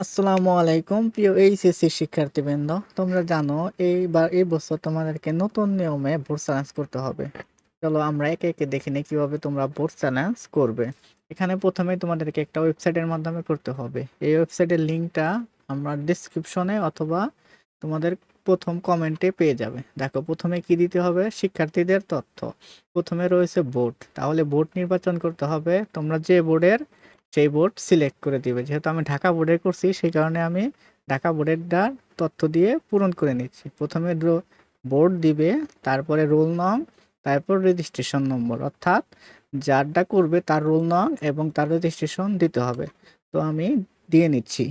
আসসালামু আলাইকুম প্রিয় এইচএসসি শিক্ষার্থীবৃন্দ। তোমরা জানো এই বছর তোমাদেরকে নতুন নিয়মে বোর্ড চ্যালেঞ্জ করতে হবে। চলো আমরা একে একে দেখে নিই কিভাবে তোমরা বোর্ড চ্যালেঞ্জ করবে। এখানে প্রথমে তোমাদেরকে একটা ওয়েবসাইটের মাধ্যমে করতে হবে। এই ওয়েবসাইটের লিঙ্কটা আমরা ডিসক্রিপশনে অথবা তোমাদের প্রথম কমেন্টে পেয়ে যাবে। দেখো প্রথমে কি দিতে হবে, শিক্ষার্থীদের তথ্য। প্রথমে রয়েছে বোর্ড, তাহলে বোর্ড নির্বাচন করতে হবে। তোমরা যে বোর্ডের সেই বোর্ড সিলেক্ট করে দিবে। যেহেতু আমি ঢাকা বোর্ডের করছি সেই কারণে আমি ঢাকা বোর্ডেরটা তথ্য দিয়ে পূরণ করে নিচ্ছি। প্রথমে বোর্ড দিবে, তারপরে রোল নং, তারপর রেজিস্ট্রেশন নম্বর, অর্থাৎ যারটা করবে তার রোল নং এবং তার রেজিস্ট্রেশন দিতে হবে। তো আমি দিয়ে নিচ্ছি।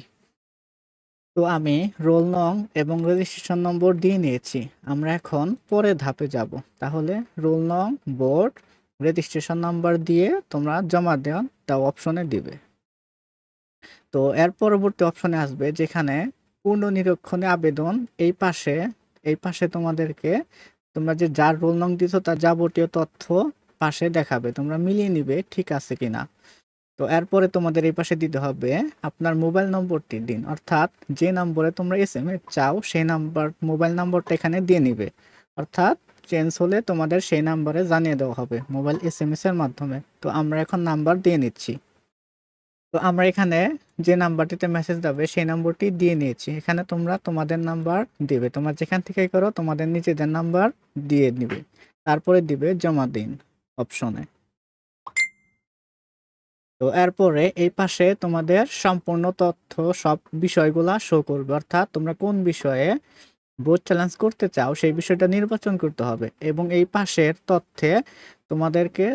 তো আমি রোল নং এবং রেজিস্ট্রেশন নম্বর দিয়ে নিয়েছি। আমরা এখন পরের ধাপে যাব। তাহলে রোল নং, বোর্ড, রেজিস্ট্রেশন নাম্বার দিয়ে তোমরা জমা দাও অপশনে দিবে। তো এর পরবর্তী অপশনে আসবে যেখানে পুনর্নিরীক্ষণে আবেদন। এই পাশে তোমাদেরকে তোমরা যে যার রোল নং দিছো তার যাবতীয় তথ্য পাশে দেখাবে, তোমরা মিলিয়ে নিবে ঠিক আছে কিনা। তো এরপরে তোমাদের এই পাশে দিতে হবে আপনার মোবাইল নম্বরটি দিন, অর্থাৎ যে নম্বরে তোমরা এসএমএস চাও সেই মোবাইল নম্বরটা এখানে দিয়ে নিবে। অর্থাৎ চেঞ্জ হলে তোমাদের সেই নাম্বারে জানিয়ে দেওয়া হবে মোবাইল এসএমএস এর মাধ্যমে। তো আমরা এখন নাম্বার দিয়ে নিচ্ছি। তো আমরা এখানে যে নাম্বারটিতে মেসেজ যাবে সেই নম্বরটি দিয়ে নিয়েছি। এখানে তোমরা তোমাদের নাম্বার দিবে, তোমরা যেখান থেকে করো তোমাদের নিজেদের নাম্বার দিয়ে নিবে। তারপরে দিবে জমা দিন অপশনে। তো এরপরে এই পাশে তোমাদের সম্পূর্ণ তথ্য সব বিষয়গুলা শো করবে, অর্থাৎ তোমরা কোন বিষয়ে বোর্ড চ্যালেঞ্জ করতে চাও সেই বিষয়টা নির্বাচন করতে হবে। এবং এই পাশের তথ্যে তোমাদেরকে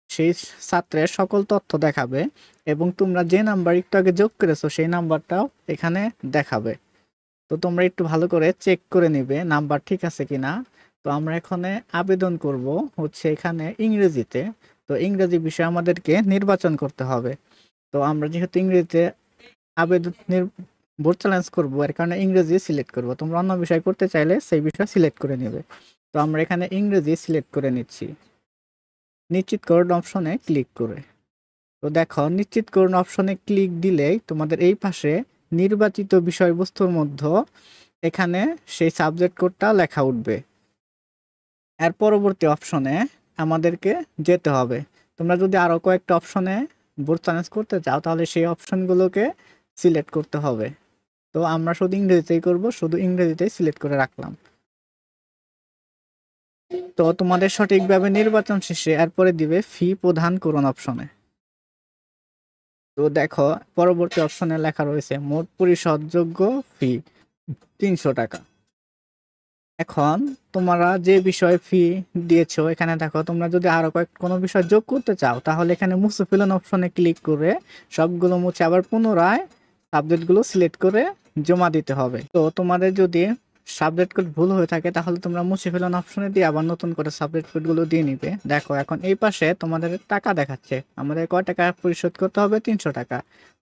সেই ছাত্রের সকল তথ্য দেখাবে এবং তোমরা যে নাম্বার একটু আগে যোগ করেছো সেই নাম্বারটাও এখানে দেখাবে। তো তোমরা একটু ভালো করে চেক করে নিবে নাম্বার ঠিক আছে কিনা। তো আমরা এখানে আবেদন করব হচ্ছে এখানে ইংরেজিতে। তো ইংরেজি বিষয় আমাদেরকে নির্বাচন করতে হবে। তো আমরা যেহেতু ইংরেজিতে আবেদন বোর্ড চ্যালেঞ্জ করবো এর কারণে ইংরেজি সিলেক্ট করব। তোমরা অন্য বিষয় করতে চাইলে সেই বিষয় সিলেক্ট করে নেবে। তো আমরা এখানে ইংরেজি সিলেক্ট করে নিচ্ছি নিশ্চিত করুন অপশনে ক্লিক করে। তো দেখো নিশ্চিত করুন অপশনে ক্লিক দিলেই তোমাদের এই পাশে নির্বাচিত বিষয়বস্তুর মধ্যে এখানে সেই সাবজেক্ট কোডটা লেখা উঠবে। এর পরবর্তী অপশনে আমাদেরকে যেতে হবে। তোমরা যদি আরো কয়েকটা অপশনে বোর্ড চ্যালেঞ্জ করতে চাও তাহলে সেই অপশনগুলোকে সিলেক্ট করতে হবে। তো আমরা শুধু ইংরেজিতেই করব, শুধু ইংরেজিতেই সিলেক্ট করে রাখলাম। তো তোমাদের সঠিকভাবে নির্বাচন শেষে এরপরে দিবে ফি প্রদান করুন অপশনে। তো দেখো পরবর্তী অপশনে লেখা রয়েছে মোট পরিশোধযোগ্য ফি 300 টাকা। এখন তোমরা যে বিষয়ে ফি দিয়েছো এখানে দেখো তোমরা যদি আরো কোনো বিষয় যোগ করতে চাও তাহলে এখানে মুছে ফেলুন অপশনে ক্লিক করে সবগুলো মুছে আবার পুনরায় সাবজেক্টগুলো সিলেক্ট করে জমা দিতে হবে। তো তোমাদের যদি সাবজেক্ট কোড ভুল হয়ে থাকে তাহলে তোমরা মুছে ফেলুন অপশনে দিয়ে আবার নতুন করে সাবজেক্ট কোডগুলো দিয়ে নিবে। দেখো এখন এই পাশে তোমাদের টাকা দেখাচ্ছে, আমাদের কয় টাকা পরিশোধ করতে হবে, 300 টাকা।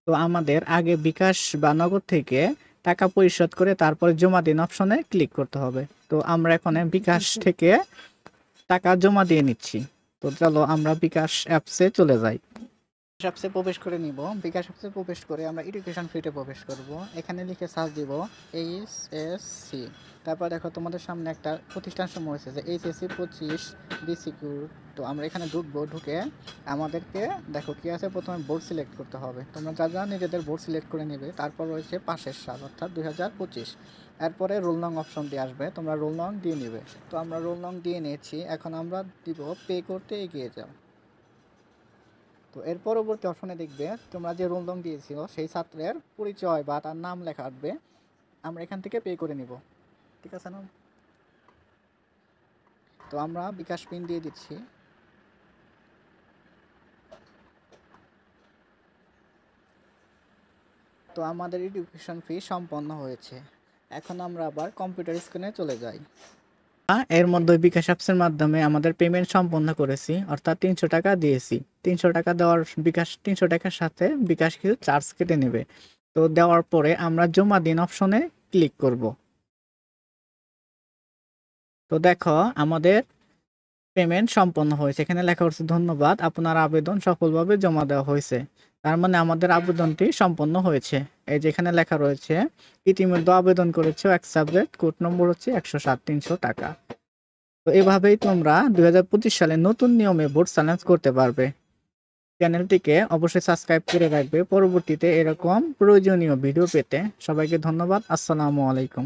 তো আমাদের আগে বিকাশ বা নগদ থেকে টাকা পরিশোধ করে তারপরে জমা দিন অপশনে ক্লিক করতে হবে। তো আমরা এখানে বিকাশ থেকে টাকা জমা দিয়ে নিচ্ছি। তো চলো আমরা বিকাশ অ্যাপসে চলে যাই। অ্যাপসে প্রবেশ করে নিব। বিকাশ অ্যাপসে প্রবেশ করে আমরা এডুকেশন ফিতে প্রবেশ করব। এখানে লিখে সার্চ দিব এইচএসসি। তারপর দেখো তোমাদের সামনে একটা প্রতিষ্ঠান সমূহ হয়েছে যে এইচএসসি 25 ডিসিকিউর। তো আমরা এখানে ঢুকবো, ঢুকে আমাদেরকে দেখো কি আছে, প্রথমে বোর্ড সিলেক্ট করতে হবে। তোমরা যা নিজেদের বোর্ড সিলেক্ট করে নেবে। তারপর রয়েছে পাশের সাল অর্থাৎ 2025। এরপরে রোল নং অপশন দিয়ে আসবে, তোমরা রোল নং দিয়ে নেবে। তো আমরা রোল নং দিয়ে নিয়েছি, এখন আমরা দিব পে করতে এগিয়ে যাও। তো এর পরবর্তী অপশনে দেখবে তোমরা যে রোল নং দিয়েছিল সেই ছাত্রের পরিচয় বা তার নাম লেখা আসবে। আমরা এখান থেকে পে করে নিব, ঠিক আছে না। তো আমরা বিকাশ পিন দিয়ে দিচ্ছি। তো আমাদের এডুকেশন ফি সম্পন্ন হয়েছে। এখন আমরা আবার কম্পিউটার স্ক্রিনে চলে যাই। এর মধ্যে বিকাশ অ্যাপসের মাধ্যমে আমাদের পেমেন্ট সম্পন্ন করেছি, অর্থাৎ 300 টাকা দিয়েছি। 300 টাকা দেওয়ার 300 টাকার সাথে বিকাশ কিছু চার্জ কেটে নেবে। তো দেওয়ার পরে আমরা জমা দিন অপশনে ক্লিক করব। তো দেখো আমাদের পেমেন্ট সম্পন্ন হয়েছে, এখানে লেখা হচ্ছে ধন্যবাদ, আপনার আবেদন সফলভাবে জমা দেওয়া হয়েছে। তার মানে আমাদের আবেদনটি সম্পন্ন হয়েছে। এই যে এখানে লেখা রয়েছে, ইতিমধ্যে আবেদন করেছো, অ্যাকসেপ্টেড, কোড নম্বর হচ্ছে 107-300 টাকা। তো এভাবেই তোমরা 2025 সালে নতুন নিয়মে ভোট চ্যালেঞ্জ করতে পারবে। চ্যানেলটিকে অবশ্যই সাবস্ক্রাইব করে রাখবে পরবর্তীতে এরকম প্রয়োজনীয় ভিডিও পেতে। সবাইকে ধন্যবাদ। আসসালামু আলাইকুম।